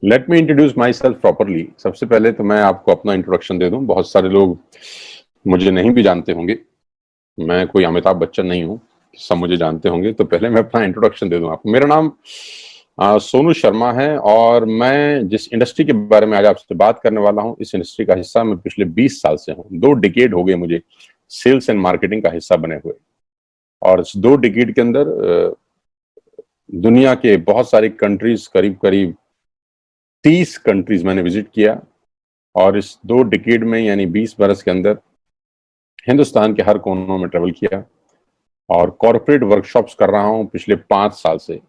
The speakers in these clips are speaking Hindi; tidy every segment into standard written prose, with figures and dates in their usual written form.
Let me introduce my self properly. सबसे पहले तो मैं आपको अपना इंट्रोडक्शन दे दूं। बहुत सारे लोग मुझे नहीं भी जानते होंगे। मैं कोई अमिताभ बच्चन नहीं हूं, सब मुझे जानते होंगे। तो पहले मैं अपना इंट्रोडक्शन दे दूं आपको। मेरा नाम सोनू शर्मा है और मैं जिस इंडस्ट्री के बारे में आज आपसे बात करने वाला हूं, इस इंडस्ट्री का हिस्सा मैं पिछले 20 साल से हूं। 2 डिकेड हो गए मुझे सेल्स एंड मार्केटिंग का हिस्सा बने हुए। और इस 2 डिकेड के अंदर दुनिया के बहुत सारी कंट्रीज, करीब करीब 30 कंट्रीज मैंने विजिट किया। और इस 2 डिकेड में यानी 20 बरस के अंदर हिंदुस्तान के हर कोनों में ट्रेवल किया और कॉर्पोरेट वर्कशॉप्स कर रहा हूं पिछले 5 साल से।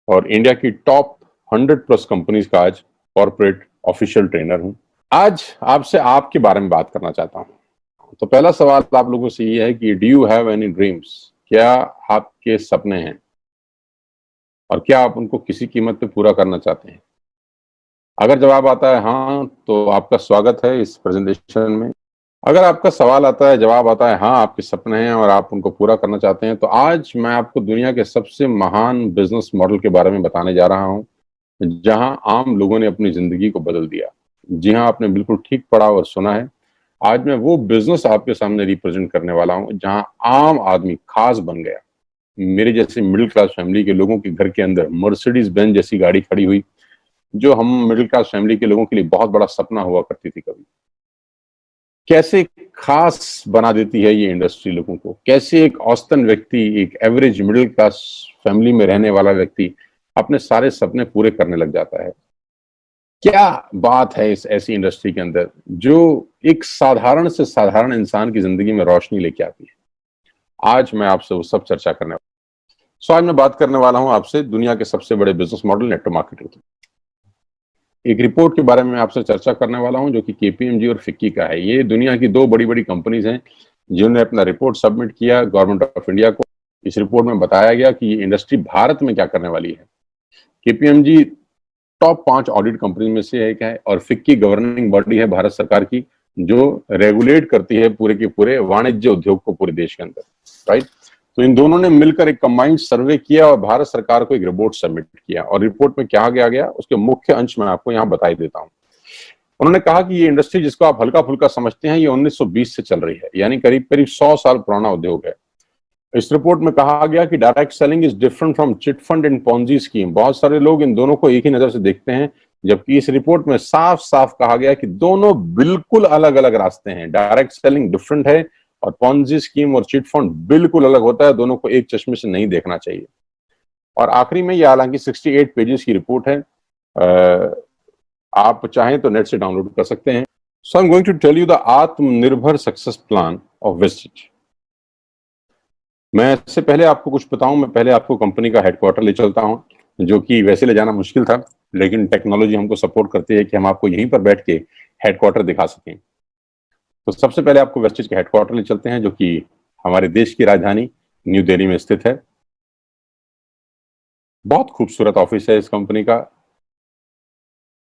और इंडिया की टॉप 100 प्लस कंपनीज का आज कॉर्पोरेट ऑफिशियल ट्रेनर हूं। आज आपसे आपके बारे में बात करना चाहता हूं। तो पहला सवाल आप लोगों से ये है कि do you have any dreams? क्या आपके सपने हैं और क्या आप उनको किसी कीमत पे पूरा करना चाहते हैं? अगर जवाब आता है हाँ, तो आपका स्वागत है इस प्रेजेंटेशन में। अगर आपका सवाल आता है, जवाब आता है हाँ, आपके सपने हैं और आप उनको पूरा करना चाहते हैं, तो आज मैं आपको दुनिया के सबसे महान बिजनेस मॉडल के बारे में बताने जा रहा हूं, जहां आम लोगों ने अपनी जिंदगी को बदल दिया। जी हाँ, आपने बिल्कुल ठीक पढ़ा और सुना है। आज मैं वो बिजनेस आपके सामने रिप्रेजेंट करने वाला हूं जहां आम आदमी खास बन गया। मेरे जैसे मिडिल क्लास फैमिली के लोगों के घर के अंदर मर्सिडीज बेंज जैसी गाड़ी खड़ी हुई, जो हम मिडिल क्लास फैमिली के लोगों के लिए बहुत बड़ा सपना हुआ करती थी कभी। कैसे खास बना देती है ये इंडस्ट्री लोगों को। कैसे एक औसतन व्यक्ति, एक एवरेज मिडिल क्लास फैमिली में रहने वाला व्यक्ति अपने सारे सपने पूरे करने लग जाता है। क्या बात है इस ऐसी इंडस्ट्री के अंदर जो एक साधारण से साधारण इंसान की जिंदगी में रोशनी लेके आती है। आज मैं आपसे वो सब चर्चा करने वाला हूं। आज मैं बात करने वाला हूं आपसे दुनिया के सबसे बड़े बिजनेस मॉडल नेटवर्क मार्केटिंग की। एक रिपोर्ट के बारे में आपसे चर्चा करने वाला हूं जो कि केपीएमजी और फिक्की का है। ये दुनिया की 2 बड़ी बड़ी कंपनीज हैं जिन्होंने अपना रिपोर्ट सबमिट किया गवर्नमेंट ऑफ इंडिया को। इस रिपोर्ट में बताया गया कि ये इंडस्ट्री भारत में क्या करने वाली है। केपीएमजी टॉप 5 ऑडिट कंपनी में से एक है और फिक्की गवर्निंग बॉडी है भारत सरकार की, जो रेगुलेट करती है पूरे के पूरे वाणिज्य उद्योग को पूरे देश के अंदर, राइट। तो इन दोनों ने मिलकर एक कंबाइंड सर्वे किया और भारत सरकार को एक रिपोर्ट सबमिट किया। और रिपोर्ट में क्या गया उसके मुख्य अंश मैं आपको यहाँ बताई देता हूँ। उन्होंने कहा कि ये इंडस्ट्री जिसको आप हल्का फुल्का समझते हैं, ये 1920 से चल रही है, यानी करीब करीब 100 साल पुराना उद्योग है। इस रिपोर्ट में कहा गया कि direct selling is different from chit fund and Ponzi scheme. बहुत सारे लोग इन दोनों को एक ही नजर से देखते हैं, जबकि इस रिपोर्ट में साफ साफ कहा गया कि दोनों बिल्कुल अलग अलग रास्ते हैं। डायरेक्ट सेलिंग डिफरेंट है और पॉन्जी स्कीम और चिट फंड बिल्कुल अलग होता है। दोनों को एक चश्मे से नहीं देखना चाहिए। और आखिरी में ये हालांकि 68 पेजेस की रिपोर्ट है, आप चाहें तो नेट से डाउनलोड कर सकते हैं। So I am going to tell you the Atmanirbhar success plan of Vestige. मैं इससे पहले आपको कुछ बताऊं, मैं पहले आपको कंपनी का हेडक्वार्टर ले चलता हूं, जो कि वैसे ले जाना मुश्किल था, लेकिन टेक्नोलॉजी हमको सपोर्ट करती है कि हम आपको यहीं पर बैठ के हेडक्वार्टर दिखा सकें। तो सबसे पहले आपको वेस्टिज के हेडक्वार्टर ले चलते हैं, जो कि हमारे देश की राजधानी न्यू दिल्ली में स्थित है। बहुत खूबसूरत ऑफिस है इस कंपनी का।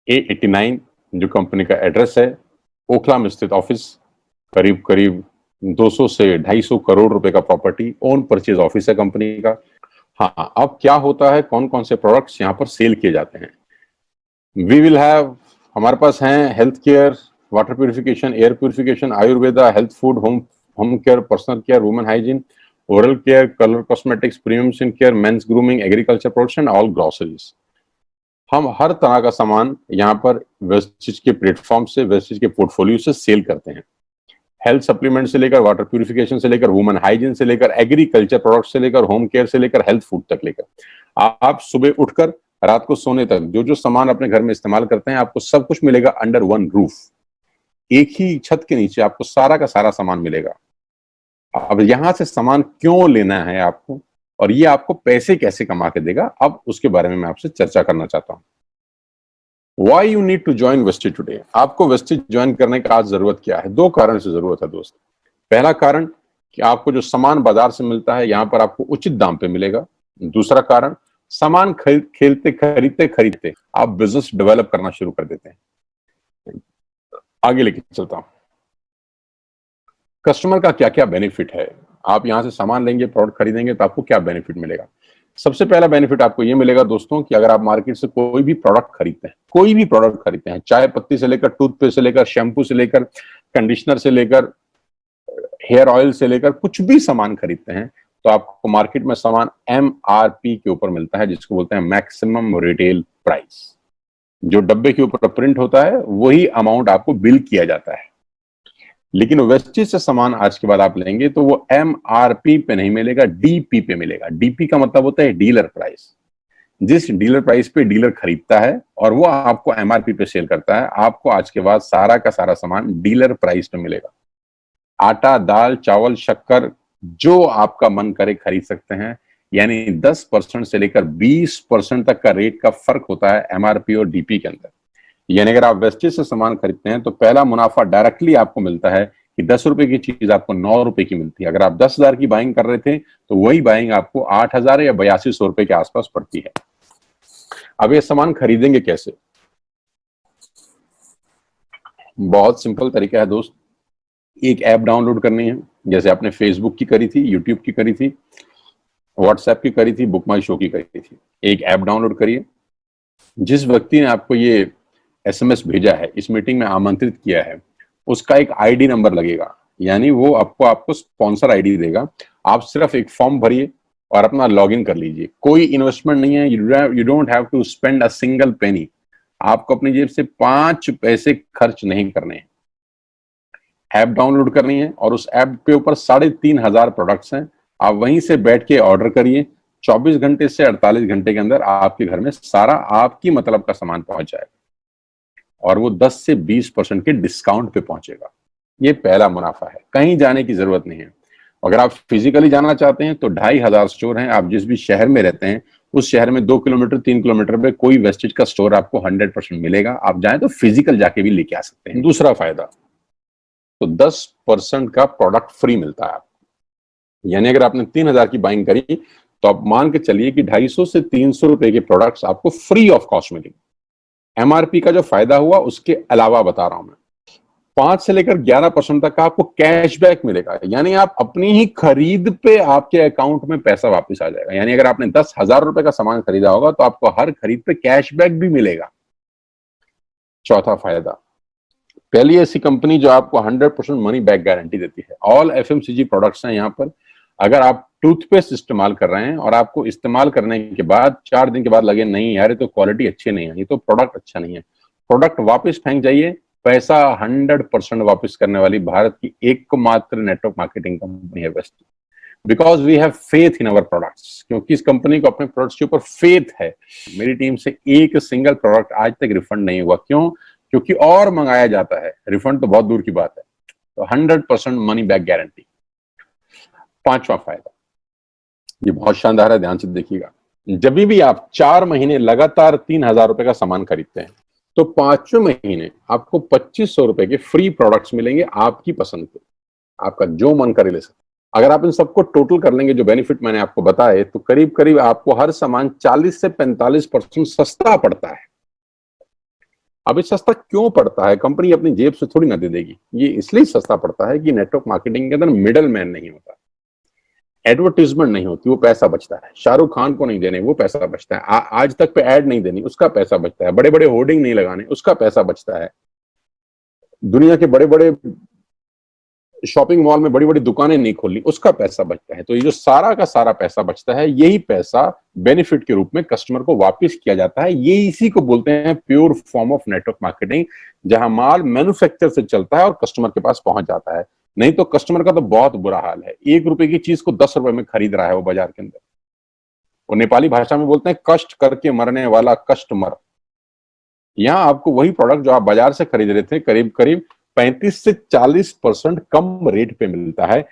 A89 जो कंपनी का एड्रेस है, ओखला में स्थित ऑफिस। करीब करीब 200 से 250 करोड़ रुपए का प्रॉपर्टी ओन परचेज ऑफिस है कंपनी का। हाँ, अब क्या होता है, कौन कौन से प्रोडक्ट्स यहाँ पर सेल किए जाते हैं। वी विल हैव, हमारे पास हैं health care, water purification, air purification, Ayurveda, health food, home care, personal care, women hygiene, oral care, colour cosmetics, premium skin care, mains grooming, agriculture products and all groceries. हम हर तरह का सामान यहाँ पर वेस्टिज के प्लेटफॉर्म से, वेस्टिज के पोर्टफोलियो से सेल करते हैं। हेल्थ सप्लीमेंट से लेकर, वाटर प्यूरिफिकेशन से लेकर, वुमेन हाइजीन से लेकर, एग्रीकल्चर प्रोडक्ट से लेकर, होम केयर से लेकर, हेल्थ फूड तक लेकर, आप सुबह उठकर रात को सोने तक जो जो सामान अपने घर में इस्तेमाल करते हैं, आपको सब कुछ मिलेगा अंडर वन रूफ। एक ही छत के नीचे आपको सारा का सारा सामान मिलेगा। अब यहां से सामान क्यों लेना है आपको और ये आपको पैसे कैसे कमा के देगा, अब उसके बारे में मैं आपसे चर्चा करना चाहता हूं। Why you need to join Vestige today? आपको वेस्टिज ज्वाइन करने का आज जरूरत क्या है? 2 कारण से जरूरत है दोस्त। पहला कारण कि आपको जो सामान बाजार से मिलता है यहाँ पर आपको उचित दाम पे मिलेगा। दूसरा कारण, सामान खरीदते खरीदते आप बिजनेस डेवलप करना शुरू कर देते हैं। आगे लेके चलता हूं। कस्टमर का क्या क्या बेनिफिट है, आप यहां से सामान लेंगे, प्रोडक्ट खरीदेंगे तो आपको क्या बेनिफिट मिलेगा। सबसे पहला बेनिफिट आपको ये मिलेगा दोस्तों कि अगर आप मार्केट से कोई भी प्रोडक्ट खरीदते हैं, कोई भी प्रोडक्ट खरीदते हैं, चाय पत्ती से लेकर टूथपेस्ट से लेकर शैम्पू से लेकर कंडीशनर से लेकर हेयर ऑयल से लेकर कुछ भी सामान खरीदते हैं, तो आपको मार्केट में सामान MRP के ऊपर मिलता है, जिसको बोलते हैं मैक्सिमम रिटेल प्राइस। जो डब्बे के ऊपर प्रिंट होता है वही अमाउंट आपको बिल किया जाता है। लेकिन वेस्टेज से सामान आज के बाद आप लेंगे तो वो MRP पे नहीं मिलेगा, DP पे मिलेगा। DP का मतलब होता है डीलर प्राइस। जिस डीलर प्राइस पे डीलर खरीदता है और वो आपको MRP पे सेल करता है, आपको आज के बाद सारा का सारा सामान डीलर प्राइस पे मिलेगा। आटा, दाल, चावल, शक्कर जो आपका मन करे खरीद सकते हैं। यानी 10% से लेकर 20% तक का रेट का फर्क होता है MRP और DP के अंदर। यानी अगर आप वेस्टेज से सामान खरीदते हैं तो पहला मुनाफा डायरेक्टली आपको मिलता है कि 10 रुपए की चीज आपको 9 रुपए की मिलती है। अगर आप 10,000 की बाइंग कर रहे थे तो वही बाइंग आपको 8,000 या 8200 रुपए के आसपास पड़ती है। अब ये सामान खरीदेंगे कैसे? बहुत सिंपल तरीका है दोस्त। एक ऐप डाउनलोड करनी है, जैसे आपने फेसबुक की करी थी, यूट्यूब की करी थी, व्हाट्सएप की करी थी, बुक माई शो की करी थी। एक ऐप डाउनलोड करिए। जिस व्यक्ति ने आपको ये SMS भेजा है, इस मीटिंग में आमंत्रित किया है, उसका एक ID नंबर लगेगा, यानी वो आपको स्पॉन्सर ID देगा। आप सिर्फ एक फॉर्म भरिए और अपना लॉगिन कर लीजिए। कोई इन्वेस्टमेंट नहीं है, you don't have to spend a single penny. आपको अपनी जेब से 5 पैसे खर्च नहीं करने हैं। ऐप डाउनलोड करनी है और उस ऐप के ऊपर 3,500 प्रोडक्ट्स हैं। आप वहीं से बैठ के ऑर्डर करिए। 24 घंटे से 48 घंटे के अंदर आपके घर में सारा आपकी मतलब का सामान पहुंच जाएगा और वो 10 से 20% के डिस्काउंट पे पहुंचेगा। ये पहला मुनाफा है। कहीं जाने की जरूरत नहीं है। अगर आप फिजिकली जाना चाहते हैं तो 2,500 स्टोर हैं। आप जिस भी शहर में रहते हैं उस शहर में 2 किलोमीटर 3 किलोमीटर पे कोई वेस्टेज का स्टोर आपको 100% मिलेगा। आप जाएं तो फिजिकल जाके भी लेके आ सकते हैं। दूसरा फायदा, तो 10% का प्रोडक्ट फ्री मिलता है आपको। यानी अगर आपने 3,000 की बाइंग करी तो आप मान के चलिए कि 250 से 300 रुपए के प्रोडक्ट्स आपको फ्री ऑफ कॉस्ट मिलेंगे। MRP का जो फायदा हुआ उसके अलावा बता रहा हूं मैं, 5 से लेकर 11% तक का आपको कैशबैक मिलेगा। यानी आप अपनी ही खरीद पे आपके अकाउंट में पैसा वापस आ जाएगा। यानी अगर आपने 10,000 रुपए का सामान खरीदा होगा तो आपको हर खरीद पे कैशबैक भी मिलेगा। चौथा फायदा, पहली ऐसी कंपनी जो आपको 100% मनी बैक गारंटी देती है। ऑल FMCG प्रोडक्ट्स हैं यहाँ पर। अगर आप टूथपेस्ट इस्तेमाल कर रहे हैं और आपको इस्तेमाल करने के बाद 4 दिन के बाद लगे नहीं यार ये तो क्वालिटी अच्छी नहीं है, ये तो प्रोडक्ट अच्छा नहीं है, प्रोडक्ट वापस फेंक जाइए। पैसा 100% वापस करने वाली भारत की एकमात्र नेटवर्क मार्केटिंग कंपनी है वेस्ट। Because we have faith in our products. क्योंकि इस कंपनी को अपने प्रोडक्ट्स के ऊपर फेथ है। मेरी टीम से एक सिंगल प्रोडक्ट आज तक रिफंड नहीं हुआ। क्यों? क्योंकि और मंगाया जाता है, रिफंड तो बहुत दूर की बात है। तो 100% मनी बैक गारंटी। पांचवा फायदा, ये बहुत शानदार है, ध्यान से देखिएगा। जब भी आप 4 महीने लगातार 3,000 रुपए का सामान खरीदते हैं तो 5वें महीने आपको 2,500 रुपए के फ्री प्रोडक्ट्स मिलेंगे आपकी पसंद के। आपका जो मन करे ले सकते। अगर आप इन सबको टोटल कर लेंगे, जो बेनिफिट मैंने आपको बताए, तो करीब करीब आपको हर सामान 40 से 45% सस्ता पड़ता है। अब ये सस्ता क्यों पड़ता है? कंपनी अपनी जेब से थोड़ी ना दे देगी। ये इसलिए सस्ता पड़ता है कि नेटवर्क मार्केटिंग के अंदर मिडल मैन नहीं होता, एडवर्टीजमेंट नहीं होती, वो पैसा बचता है। शाहरुख खान को नहीं देने, वो पैसा बचता है। आज तक पे ऐड नहीं देनी, उसका पैसा बचता है। बड़े बड़े होर्डिंग नहीं लगाने, उसका पैसा बचता है। दुनिया के बड़े बड़े शॉपिंग मॉल में बड़ी बड़ी दुकानें नहीं खोलनी, उसका पैसा बचता है। तो ये जो सारा का सारा पैसा बचता है, यही पैसा बेनिफिट के रूप में कस्टमर को वापस किया जाता है। ये इसी को बोलते हैं pure form of network marketing, जहां माल मैन्युफैक्चर से चलता है और कस्टमर के पास पहुंच जाता है। नहीं तो कस्टमर का तो बहुत बुरा हाल है। 1 रुपए की चीज को 10 रुपए में खरीद रहा है वो बाजार के अंदर। वो नेपाली भाषा में बोलते हैं कष्ट करके मरने वाला कस्टमर। यहाँ आपको वही प्रोडक्ट जो आप बाजार से खरीद रहे थे करीब करीब 35 से 40% कम रेट पे मिलता है।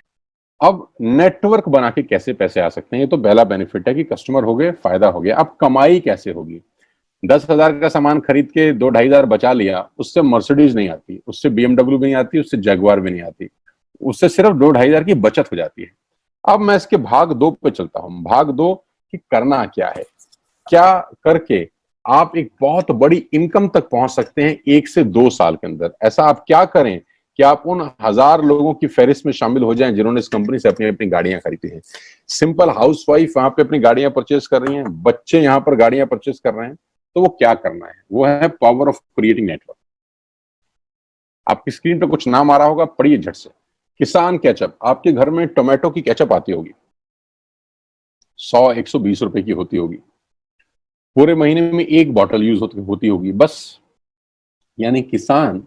अब नेटवर्क बना के कैसे पैसे आ सकते हैं? ये तो पहला बेनिफिट है कि कस्टमर हो गए, फायदा हो गया। अब कमाई कैसे होगी? 10,000 का सामान खरीद के 2-2,500 बचा लिया, उससे मर्सिडीज नहीं आती, उससे BMW भी नहीं आती, उससे जगुआर भी नहीं आती, उससे सिर्फ 2-2,500 की बचत हो जाती है। अब मैं इसके भाग 2 पे चलता हूं। भाग 2 कि करना क्या है, क्या करके आप एक बहुत बड़ी इनकम तक पहुंच सकते हैं 1 से 2 साल के अंदर। ऐसा आप क्या करें कि आप उन 1000 लोगों की फहरिस्त में शामिल हो जाएं जिन्होंने इस कंपनी से अपनी अपनी गाड़ियां खरीदी हैं। सिंपल हाउसवाइफ वहां पे अपनी गाड़ियां परचेज कर रही हैं, बच्चे यहां पर गाड़ियां परचेज कर रहे हैं, तो वो क्या करना है? वो है पावर ऑफ क्रिएटिंग नेटवर्क। आपकी स्क्रीन पे कुछ नाम आ रहा होगा, पढ़िए झट से। किसान केचप, आपके घर में टोमेटो की केचप आती होगी, 100-120 रुपए की होती होगी, पूरे महीने में एक बॉटल यूज होती होगी बस। यानी किसान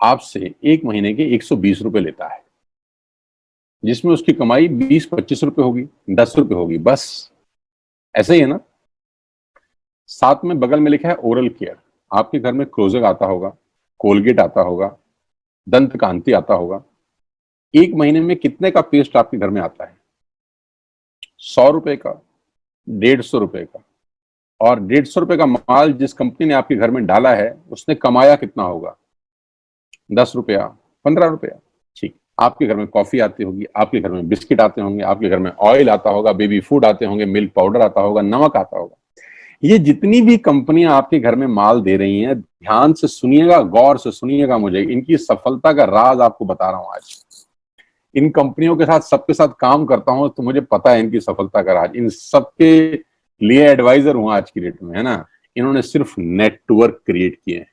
आपसे एक महीने के 120 रुपए लेता है, जिसमें उसकी कमाई 20-25 रुपए होगी, 10 रुपए होगी बस। ऐसे ही है ना? साथ में बगल में लिखा है ओरल केयर। आपके घर में क्लोजर आता होगा, कोलगेट आता होगा, दंत कांति आता होगा। एक महीने में कितने का पेस्ट आपके घर में आता है? 100 रुपए का, 150 रुपए का। और 150 रुपए का माल जिस कंपनी ने आपके घर में डाला है, उसने कमाया कितना होगा? 10 रुपया, 15 रुपया। ठीक। आपके घर में कॉफी आती होगी, आपके घर में बिस्किट आते होंगे, आपके घर में ऑयल आता होगा, बेबी फूड आते होंगे, मिल्क पाउडर आता होगा, नमक आता होगा। ये जितनी भी कंपनियां आपके घर में माल दे रही हैं, ध्यान से सुनिएगा, गौर से सुनिएगा, मुझे इनकी सफलता का राज आपको बता रहा हूं आज। इन कंपनियों के साथ, सबके साथ काम करता हूं, तो मुझे पता है इनकी सफलता का राज। इन सबके लिए एडवाइजर हूं आज की डेट में, है ना? इन्होंने सिर्फ नेटवर्क क्रिएट किए हैं,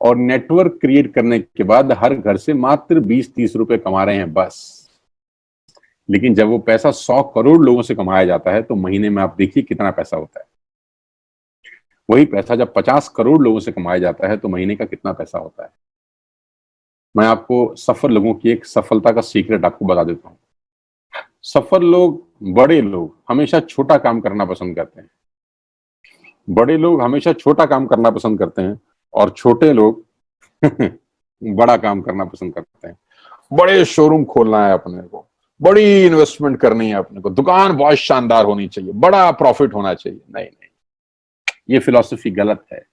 और नेटवर्क क्रिएट करने के बाद हर घर से मात्र 20-30 रुपए कमा रहे हैं बस। लेकिन जब वो पैसा 100 करोड़ लोगों से कमाया जाता है, तो महीने में आप देखिए कितना पैसा होता है। वही पैसा जब 50 करोड़ लोगों से कमाया जाता है, तो महीने का कितना पैसा होता है? मैं आपको सफल लोगों की एक सफलता का सीक्रेट आपको बता देता हूं। सफल लोग, बड़े लोग हमेशा छोटा काम करना पसंद करते हैं। बड़े लोग हमेशा छोटा काम करना पसंद करते हैं, और छोटे लोग बड़ा काम करना पसंद करते हैं। बड़े शोरूम खोलना है अपने को, बड़ी इन्वेस्टमेंट करनी है अपने को, दुकान बहुत शानदार होनी चाहिए, बड़ा प्रॉफिट होना चाहिए। नहीं नहीं, ये फिलॉसफी गलत है।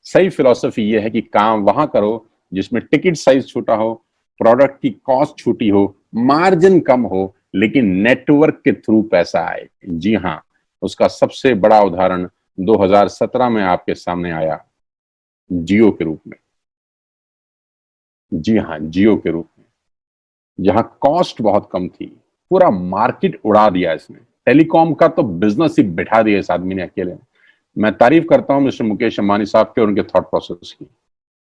सही फिलॉसफी ये है कि काम वहां करो जिसमें टिकट साइज छोटा हो, प्रोडक्ट की कॉस्ट छोटी हो, मार्जिन कम हो, लेकिन नेटवर्क के थ्रू पैसा आए। जी हाँ, उसका सबसे बड़ा उदाहरण 2017 में आपके सामने आया, जियो के रूप में। जी हाँ, जियो के रूप में, जहां कॉस्ट बहुत कम थी, पूरा मार्केट उड़ा दिया इसने। टेलीकॉम का तो बिजनेस ही बिठा दिया इस आदमी ने अकेले। मैं तारीफ करता हूं मिस्टर मुकेश अंबानी साहब के और उनके थॉट प्रोसेस की।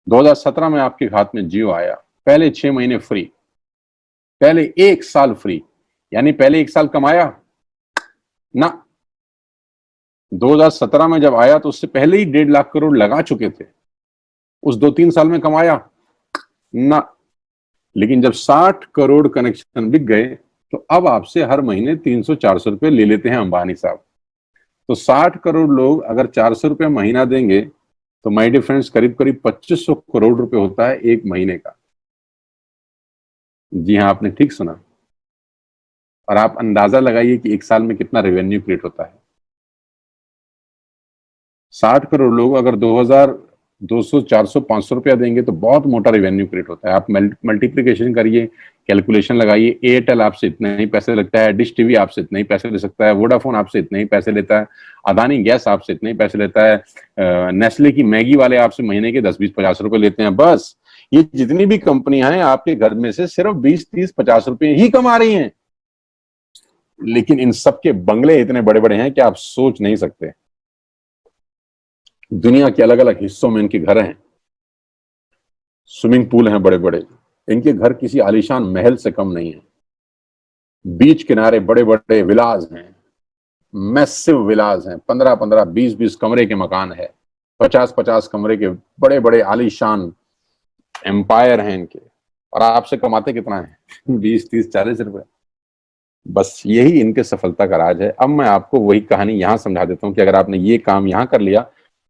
2017 में आपके हाथ में जियो आया, पहले 6 महीने फ्री, पहले 1 साल फ्री। यानी पहले 1 साल कमाया ना? 2017 में जब आया तो उससे पहले ही 1.5 लाख करोड़ लगा चुके थे। उस 2-3 साल में कमाया ना? लेकिन जब 60 करोड़ कनेक्शन बिक गए, तो अब आपसे हर महीने 300-400 रुपए ले लेते हैं अंबानी साहब। तो 60 करोड़ लोग अगर 400 रुपए महीना देंगे, तो माय डियर फ्रेंड्स, करीब करीब 2500 करोड़ रुपए होता है एक महीने का। जी हाँ, आपने ठीक सुना। और आप अंदाजा लगाइए कि 1 साल में कितना रेवेन्यू क्रिएट होता है। 60 करोड़ लोग अगर 2000, 200, 400, 500 रुपया देंगे, तो बहुत मोटा रेवेन्यू क्रिएट होता है। आप मल्टीप्लिकेशन करिए, कैलकुलेशन लगाइए। एयरटेल आपसे इतने ही पैसे लगता है, डिश टीवी आपसे इतने ही पैसे ले सकता है, वोडाफोन आपसे इतने ही पैसे लेता है, अदानी गैस आपसे इतने ही पैसे लेता है, नेस्ले की मैगी वाले आपसे महीने के 10, 20, 50 रुपए लेते हैं बस। ये जितनी भी कंपनियां हैं, आपके घर में से सिर्फ 20, 30, 50 रुपए ही कमा रही हैं। लेकिन इन सबके बंगले इतने बड़े बड़े हैं कि आप सोच नहीं सकते। दुनिया के अलग अलग हिस्सों में इनके घर हैं, स्विमिंग पूल हैं बड़े बड़े। इनके घर किसी आलीशान महल से कम नहीं है। बीच किनारे बड़े बड़े विलाज हैं, मैसिव विलाज हैं, 15-15, 20-20 कमरे के मकान है, 50-50 कमरे के बड़े बड़े आलीशान एम्पायर हैं इनके। और आपसे कमाते कितना है? 20, 30, 40 रुपए। बस यही इनके सफलता का राज है। अब मैं आपको वही कहानी यहां समझा देता हूं कि अगर आपने ये काम यहां कर लिया,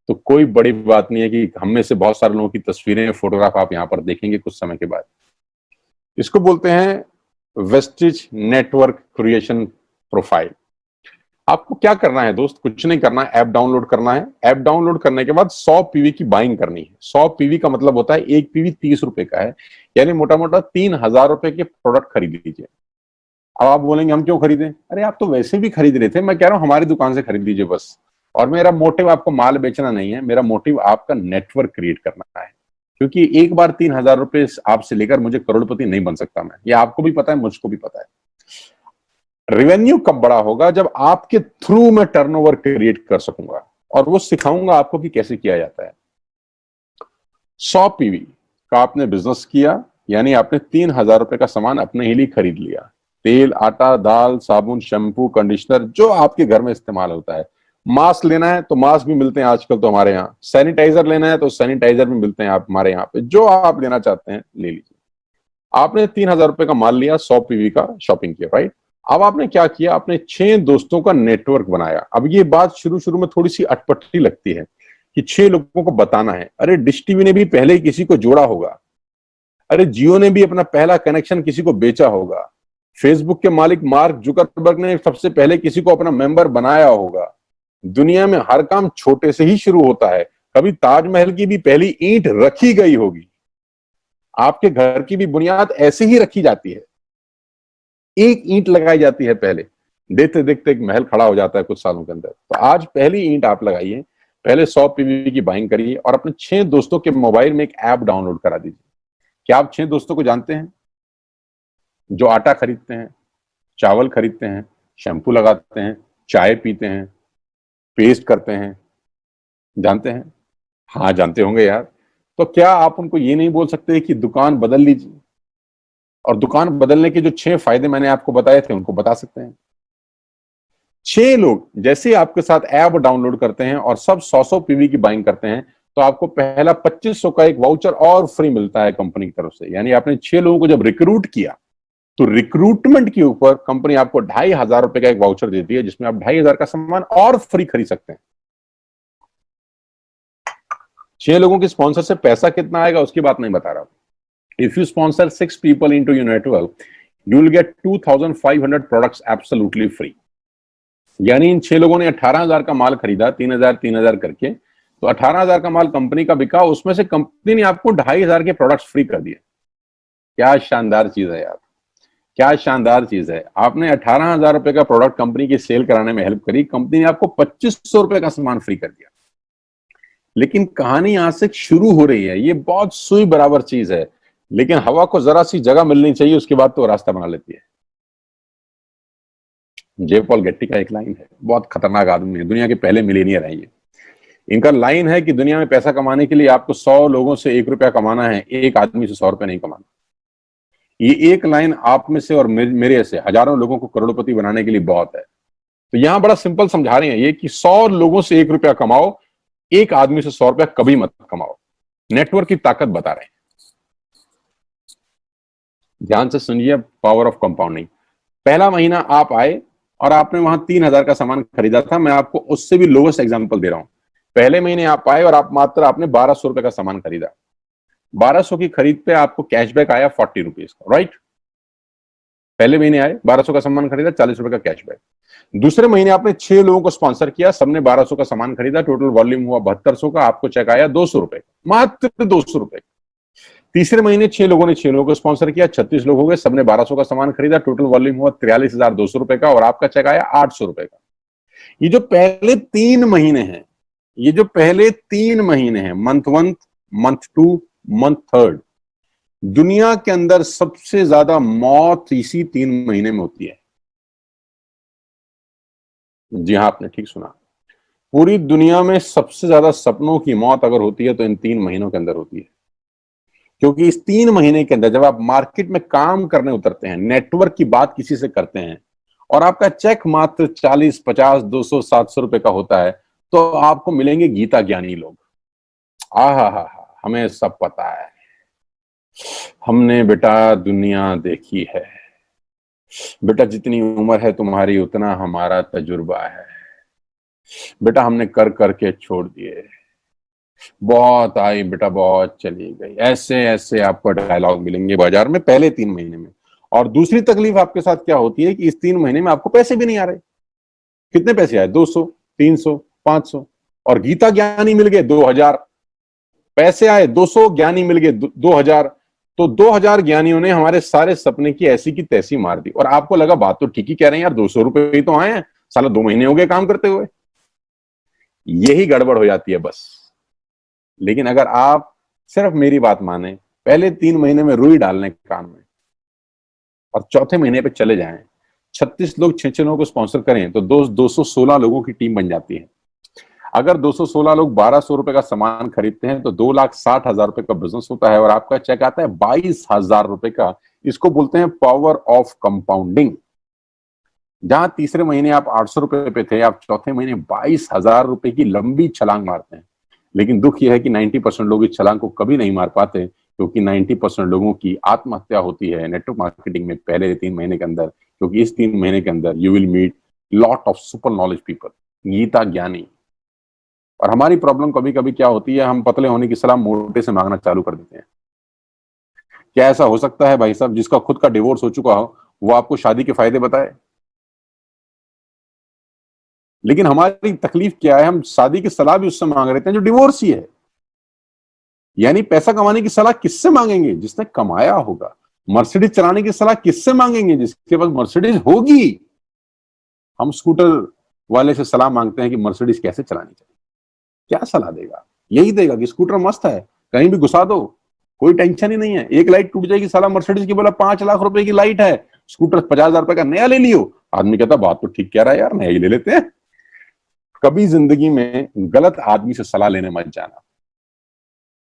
तो कोई बड़ी बात नहीं है कि हम में से बहुत सारे लोगों की तस्वीरें, फोटोग्राफ आप यहां पर देखेंगे कुछ समय के बाद। इसको बोलते हैं वेस्टिज नेटवर्क क्रिएशन प्रोफाइल। आपको क्या करना है दोस्त? कुछ नहीं करना है, ऐप डाउनलोड करना है। ऐप डाउनलोड करने के बाद 100 पीवी की बाइंग करनी है। 100 पीवी का मतलब होता है एक पीवी 30 रुपए का है, यानी मोटा मोटा 3000 रुपए के प्रोडक्ट खरीद लीजिए। अब आप बोलेंगे हम क्यों खरीदें? अरे आप तो वैसे भी खरीद रहे थे, मैं कह रहा हूं हमारी दुकान से खरीद लीजिए बस। और मेरा मोटिव आपको माल बेचना नहीं है, मेरा मोटिव आपका नेटवर्क क्रिएट करना है। क्योंकि एक बार 3,000 रुपए आपसे लेकर मुझे करोड़पति नहीं बन सकता मैं, ये आपको भी पता है, मुझको भी पता है। रेवेन्यू कब बड़ा होगा? जब आपके थ्रू मैं टर्नओवर क्रिएट कर सकूंगा और वो सिखाऊंगा आपको कि कैसे किया जाता है। 100 पीवी का आपने बिजनेस किया, यानी आपने 3,000 रुपए का सामान अपने ही लिए खरीद लिया। तेल, आटा, दाल, साबुन, शैम्पू, कंडीशनर, जो आपके घर में इस्तेमाल होता है। मास्क लेना है तो मास्क भी मिलते हैं आजकल तो हमारे यहाँ। सैनिटाइजर लेना है तो सैनिटाइजर भी मिलते हैं आप हमारे यहाँ पे। जो आप लेना चाहते हैं ले लीजिए। आपने 3,000 रुपए का माल लिया, 100 पीवी का शॉपिंग किया, राइट? अब आपने क्या किया? आपने 6 दोस्तों का नेटवर्क बनाया। अब ये बात शुरू शुरू में थोड़ी सी अटपटी लगती है कि 6 लोगों को बताना है। अरे डिश टीवी ने भी पहले ही किसी को जोड़ा होगा, अरे जियो ने भी अपना पहला कनेक्शन किसी को बेचा होगा, फेसबुक के मालिक मार्क जुकरबर्ग ने सबसे पहले किसी को अपना मेंबर बनाया होगा। दुनिया में हर काम छोटे से ही शुरू होता है। कभी ताजमहल की भी पहली ईंट रखी गई होगी। आपके घर की भी बुनियाद ऐसे ही रखी जाती है, एक ईंट लगाई जाती है पहले, देखते देखते एक महल खड़ा हो जाता है कुछ सालों के अंदर। तो आज पहली ईंट आप लगाइए, पहले 100 पीवी की बाइंग करिए और अपने 6 दोस्तों के मोबाइल में एक ऐप डाउनलोड करा दीजिए। क्या आप 6 दोस्तों को जानते हैं जो आटा खरीदते हैं, चावल खरीदते हैं, शैम्पू लगाते हैं, चाय पीते हैं, पेस्ट करते हैं? जानते हैं? हाँ जानते होंगे यार। तो क्या आप उनको ये नहीं बोल सकते कि दुकान बदल लीजिए? और दुकान बदलने के जो 6 फायदे मैंने आपको बताए थे उनको बता सकते हैं। 6 लोग जैसे आपके साथ ऐप डाउनलोड करते हैं और सब 100 पीवी की बाइंग करते हैं, तो आपको पहला 2500 का एक वाउचर और फ्री मिलता है कंपनी की तरफ से। यानी आपने 6 लोगों को जब रिक्रूट किया तो रिक्रूटमेंट के ऊपर कंपनी आपको 2,500 रुपए का एक वाउचर देती है, जिसमें आप 2,500 का सामान और फ्री खरीद सकते हैं। 6 लोगों के स्पॉन्सर से पैसा कितना आएगा उसकी बात नहीं बता रहा हूं। If you sponsor 6 people into your network, you will get 2,500 products absolutely free. यानी इन 6 लोगों ने 18,000 का माल खरीदा, 3,000 करके, तो 18,000 का माल कंपनी का बिका, उसमें से कंपनी ने आपको 2,500 के प्रोडक्ट्स फ्री कर दिए। क्या शानदार चीज है यार, क्या शानदार चीज है। आपने 18,000 रुपए का प्रोडक्ट कंपनी की सेल कराने में हेल्प करी, कंपनी ने आपको 2,500 रुपए का सामान फ्री कर दिया। लेकिन कहानी यहां से शुरू हो रही है। ये बहुत सुई बराबर चीज है, लेकिन हवा को जरा सी जगह मिलनी चाहिए, उसके बाद तो रास्ता बना लेती है। जे पॉल गेट्टी का एक लाइन है, बहुत खतरनाक आदमी है, दुनिया के पहले मिलेनियर है ये। इनका लाइन है कि दुनिया में पैसा कमाने के लिए आपको 100 लोगों से 1 रुपया कमाना है, एक आदमी से 100 रुपया नहीं कमाना। ये एक लाइन आप में से और मेरे से हजारों लोगों को करोड़पति बनाने के लिए बहुत है। तो यहां बड़ा सिंपल समझा रहे हैं ये कि 100 लोगों से 1 रुपया कमाओ, एक आदमी से 100 रुपया कभी मत कमाओ। नेटवर्क की ताकत बता रहे हैं। ध्यान से सुनिए, पावर ऑफ कंपाउंडिंग। पहला महीना आप आए और आपने वहां 3,000 का सामान खरीदा था। मैं आपको उससे भी लोवेस्ट एग्जांपल दे रहा हूं। पहले महीने आप आए और आपने 1,200 रुपए का सामान खरीदा। 1,200 की खरीद पे आपको कैशबैक आया 40 रुपीज का, राइट? पहले महीने आए, 1,200 का सामान खरीदा, 40 रुपए का कैशबैक। दूसरे महीने आपने 6 लोगों को स्पॉन्सर किया, सबने 1,200 का सामान खरीदा, टोटल वॉल्यूम हुआ 7,200 का, आपको चेक आया 200 रुपए, मात्र 200 रुपए। तीसरे महीने 6 लोगों ने 6 लोगों को स्पॉन्सर किया, 36 लोग हो गए, सबने 1,200 का सामान खरीदा, टोटल वॉल्यूम हुआ 43,200 रुपए का, और आपका चेक आया 800 रुपए का। ये जो पहले 3 महीने हैं, ये जो पहले 3 महीने हैं, मंथ 1, मंथ 2, मंथ 3, दुनिया के अंदर सबसे ज्यादा मौत इसी 3 महीने में होती है। जी हाँ, आपने ठीक सुना। पूरी दुनिया में सबसे ज्यादा सपनों की मौत अगर होती है तो इन 3 महीनों के अंदर होती है। क्योंकि इस 3 महीने के अंदर जब आप मार्केट में काम करने उतरते हैं, नेटवर्क की बात किसी से करते हैं, और आपका चेक मात्र 40, 50, 200, 700 रुपए का होता है, तो आपको मिलेंगे गीता ज्ञानी लोग। हा, हमें सब पता है, हमने बेटा दुनिया देखी है, बेटा जितनी उम्र है तुम्हारी उतना हमारा तजुर्बा है, बेटा हमने कर करके छोड़ दिए, बहुत आई बेटा बहुत चली गई। ऐसे ऐसे आपको डायलॉग मिलेंगे बाजार में पहले 3 महीने में। और दूसरी तकलीफ आपके साथ क्या होती है कि इस 3 महीने में आपको पैसे भी नहीं आ रहे। कितने पैसे आए? 200, 300, 500, और गीता ज्ञानी मिल गए 2,000। पैसे आए 200, ज्ञानी मिल गए 2,000। तो 2,000 ज्ञानियों ने हमारे सारे सपने की ऐसी की तैसी मार दी। और आपको लगा बात तो ठीक ही कह रहे हैं यार, 200 रुपए ही तो आए हैं, साला 2 महीने हो गए काम करते हुए। यही गड़बड़ हो जाती है बस। लेकिन अगर आप सिर्फ मेरी बात माने, पहले 3 महीने में रुई डालने कान में और चौथे महीने पे चले जाएं, 36 लोग 6 लोगों को स्पॉन्सर करें तो 216 लोगों की टीम बन जाती है। अगर 216 लोग 1200 रुपए का सामान खरीदते हैं तो 2,60,000 रुपए का बिजनेस होता है और आपका चेक आता है 22,000 रुपए का। इसको बोलते हैं पावर ऑफ कंपाउंडिंग। जहां तीसरे महीने आप 800 रुपए पे थे, आप चौथे महीने 22,000 रुपए की लंबी छलांग मारते हैं। लेकिन दुख यह है कि 90% लोग इस छलांग को कभी नहीं मार पाते, क्योंकि 90% लोगों की आत्महत्या होती है नेटवर्क मार्केटिंग में पहले 3 महीने के अंदर। क्योंकि इस 3 महीने के अंदर you will meet lot of super knowledge people, Gita ज्ञानी। और हमारी प्रॉब्लम कभी कभी क्या होती है, हम पतले होने की सलाह मोटे से मांगना चालू कर देते हैं। क्या ऐसा हो सकता है भाई साहब, जिसका खुद का डिवोर्स हो चुका हो वो आपको शादी के फायदे बताए? लेकिन हमारी तकलीफ क्या है, हम शादी की सलाह भी उससे मांग रहे हैं जो डिवोर्स ही है। यानी पैसा कमाने की सलाह किससे मांगेंगे? जिसने कमाया होगा। मर्सिडीज चलाने की सलाह किससे मांगेंगे? जिसके पास मर्सिडीज होगी। हम स्कूटर वाले से सलाह मांगते हैं कि मर्सिडीज कैसे चलानी चाहिए। क्या सलाह देगा? यही देगा कि स्कूटर मस्त है, कहीं भी घुसा दो, कोई टेंशन ही नहीं है। एक लाइट टूट जाएगी, साला मर्सिडीज की बोला 5 लाख रुपए की लाइट है, स्कूटर 50,000 रुपए का नया ले लियो। आदमी कहता बात तो ठीक कह रहा है यार, नया ही ले लेते हैं। कभी जिंदगी में गलत आदमी से सलाह लेने मत जाना।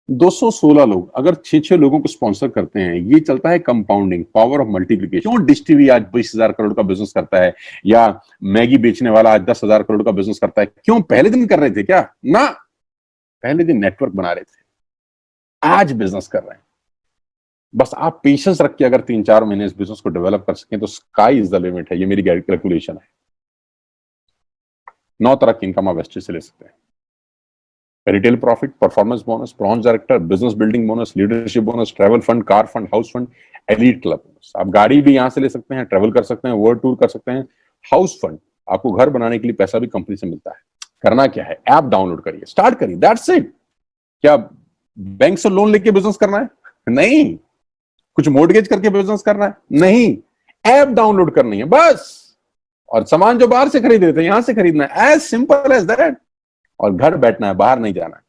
216 लोग अगर 6 लोगों को स्पॉन्सर करते हैं, ये चलता है कंपाउंडिंग, पावर ऑफ मल्टीप्लिकेशन। क्यों डिश टीवी आज 20,000 करोड़ का बिजनेस करता है, या मैगी बेचने वाला आज 10,000 करोड़ का बिजनेस करता है? क्यों? पहले दिन कर रहे थे क्या? ना, पहले दिन नेटवर्क बना रहे थे, आज बिजनेस कर रहे हैं। बस आप पेशेंस रख के अगर 3-4 महीने इस बिजनेस को डेवलप कर सकें तो स्काई इज द लिमिट है। ये मेरी कैलकुलेशन है। 9 तरह की इनकम आप वेस्टेज से ले सकते हैं। Retail profit, performance bonus, bronze director, business building bonus, leadership bonus, travel fund, car fund, house fund, elite club bonus. आप गाड़ी भी यहां से ले सकते हैं, ट्रैवल कर सकते हैं, वर्ल्ड टूर कर सकते हैं। हाउस फंड, आपको घर बनाने के लिए पैसा भी कंपनी से मिलता है। करना क्या है, ऐप डाउनलोड करिए, स्टार्ट करिए, दैट्स इट। क्या बैंक से लोन लेके बिजनेस करना है? नहीं। कुछ मोर्टगेज करके बिजनेस करना है? नहीं। ऐप डाउनलोड करनी है बस। और सामान जो बाहर से खरीद रहे थे यहां से खरीदना है, एज सिंपल एज दैट। और घर बैठना है, बाहर नहीं जाना है।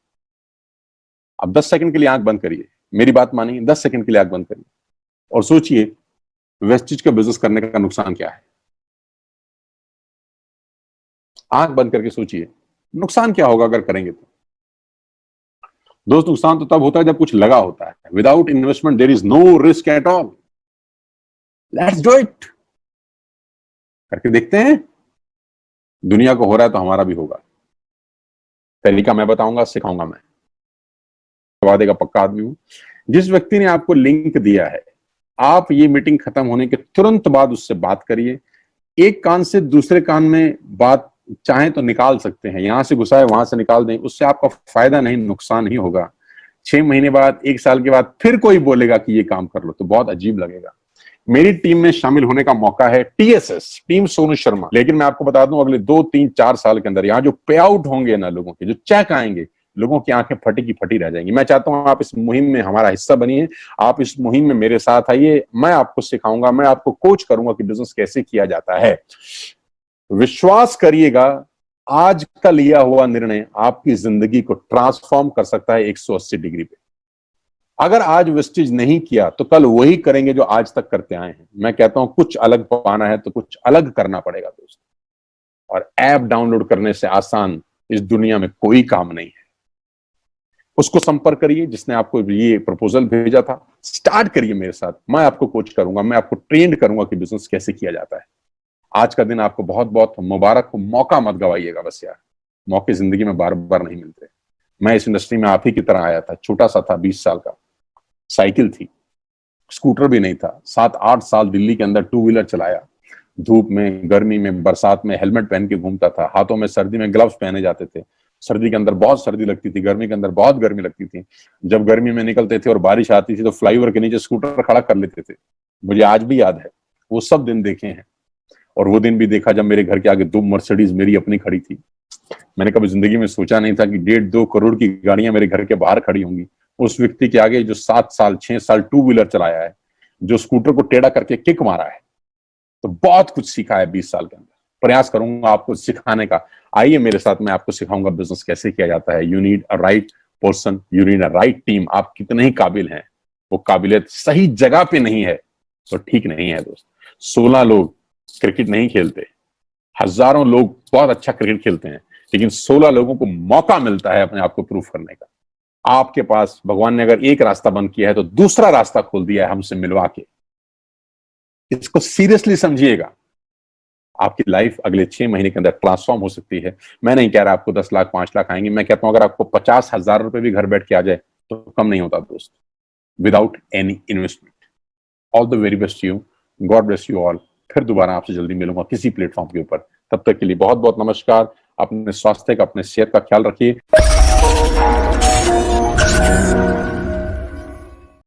अब 10 सेकंड के लिए आंख बंद करिए, मेरी बात मानिए, 10 सेकंड के लिए आंख बंद करिए और सोचिए वेस्टेज का बिजनेस करने का नुकसान क्या है। आंख बंद करके सोचिए नुकसान क्या होगा अगर करेंगे तो। दोस्त, नुकसान तो तब होता है जब कुछ लगा होता है। Without investment there is no risk at all. Let's do it. करके देखते हैं। दुनिया को हो रहा है तो हमारा भी होगा। तरीका मैं बताऊंगा, सिखाऊंगा मैं, वादे का पक्का आदमी हूं। जिस व्यक्ति ने आपको लिंक दिया है, आप ये मीटिंग खत्म होने के तुरंत बाद उससे बात करिए। एक कान से दूसरे कान में बात चाहें तो निकाल सकते हैं, यहां से घुसाए वहां से निकाल दें, उससे आपका फायदा नहीं नुकसान ही होगा। 6 महीने बाद, 1 साल के बाद फिर कोई बोलेगा कि ये काम कर लो तो बहुत अजीब लगेगा। मेरी टीम में शामिल होने का मौका है टीएसएस, टीम सोनू शर्मा। लेकिन मैं आपको बता दूं, अगले 2-3-4 साल के अंदर यहाँ जो पे आउट होंगे ना लोगों के, जो चेक आएंगे, लोगों की आंखें फटी की फटी रह जाएंगी। मैं चाहता हूं आप इस मुहिम में हमारा हिस्सा बनिए, आप इस मुहिम में मेरे साथ आइए। मैं आपको सिखाऊंगा, मैं आपको कोच करूंगा कि बिजनेस कैसे किया जाता है। विश्वास करिएगा, आज का लिया हुआ निर्णय आपकी जिंदगी को ट्रांसफॉर्म कर सकता है 180 डिग्री पे। अगर आज वेस्टेज नहीं किया तो कल वही करेंगे जो आज तक करते आए हैं। मैं कहता हूं कुछ अलग पाना है तो कुछ अलग करना पड़ेगा दोस्त। और ऐप डाउनलोड करने से आसान इस दुनिया में कोई काम नहीं है। उसको संपर्क करिए जिसने आपको ये प्रपोजल भेजा था। स्टार्ट करिए मेरे साथ, मैं आपको कोच करूंगा, मैं आपको ट्रेंड करूंगा कि बिजनेस कैसे किया जाता है। आज का दिन आपको बहुत बहुत मुबारक हो। मौका मत गवाइएगा बस यार, मौके जिंदगी में बार बार नहीं मिलते। मैं इस इंडस्ट्री में आप ही की तरह आया था, छोटा सा था, 20 साल का, साइकिल थी, स्कूटर भी नहीं था। 7-8 साल दिल्ली के अंदर 2 व्हीलर चलाया, धूप में, गर्मी में, बरसात में हेलमेट पहन के घूमता था। हाथों में सर्दी में ग्लव्स पहने जाते थे। सर्दी के अंदर बहुत सर्दी लगती थी, गर्मी के अंदर बहुत गर्मी लगती थी। जब गर्मी में निकलते थे और बारिश आती थी तो फ्लाईओवर के नीचे स्कूटर खड़ा कर लेते थे। मुझे आज भी याद है, वो सब दिन देखे हैं। और वो दिन भी देखा जब मेरे घर के आगे 2 मर्सिडीज मेरी अपनी खड़ी थी। मैंने कभी जिंदगी में सोचा नहीं था कि 1.5-2 करोड़ की गाड़ियां मेरे घर के बाहर खड़ी होंगी। उस व्यक्ति के आगे जो 7 साल 6 साल 2 व्हीलर चलाया है, जो स्कूटर को टेढ़ा करके किक मारा है, तो बहुत कुछ सीखा है 20 साल के अंदर। प्रयास करूंगा आपको सिखाने का। आइए मेरे साथ, मैं आपको सिखाऊंगा बिजनेस कैसे किया जाता है। You need a right person, you need a right team. आप कितने ही काबिल हैं, वो काबिलियत सही जगह पे नहीं है तो ठीक नहीं है दोस्त। 16 लोग क्रिकेट नहीं खेलते, हजारों लोग बहुत अच्छा क्रिकेट खेलते हैं, लेकिन 16 लोगों को मौका मिलता है अपने आप को प्रूव करने का। आपके पास भगवान ने अगर एक रास्ता बंद किया है तो दूसरा रास्ता खोल दिया है हमसे मिलवा के। इसको सीरियसली समझिएगा। आपकी लाइफ अगले 6 महीने के अंदर ट्रांसफॉर्म हो सकती है। मैं नहीं कह रहा आपको 10 लाख 5 लाख आएंगे, मैं कहता हूं अगर आपको 50,000 रुपए भी घर बैठ के आ जाए तो कम नहीं होता दोस्त, without any investment. All the very best you, God bless you all. फिर दोबारा आपसे जल्दी मिलूंगा किसी प्लेटफॉर्म के ऊपर। तब तक के लिए बहुत बहुत नमस्कार। अपने स्वास्थ्य का, अपने सेहत का ख्याल रखिए।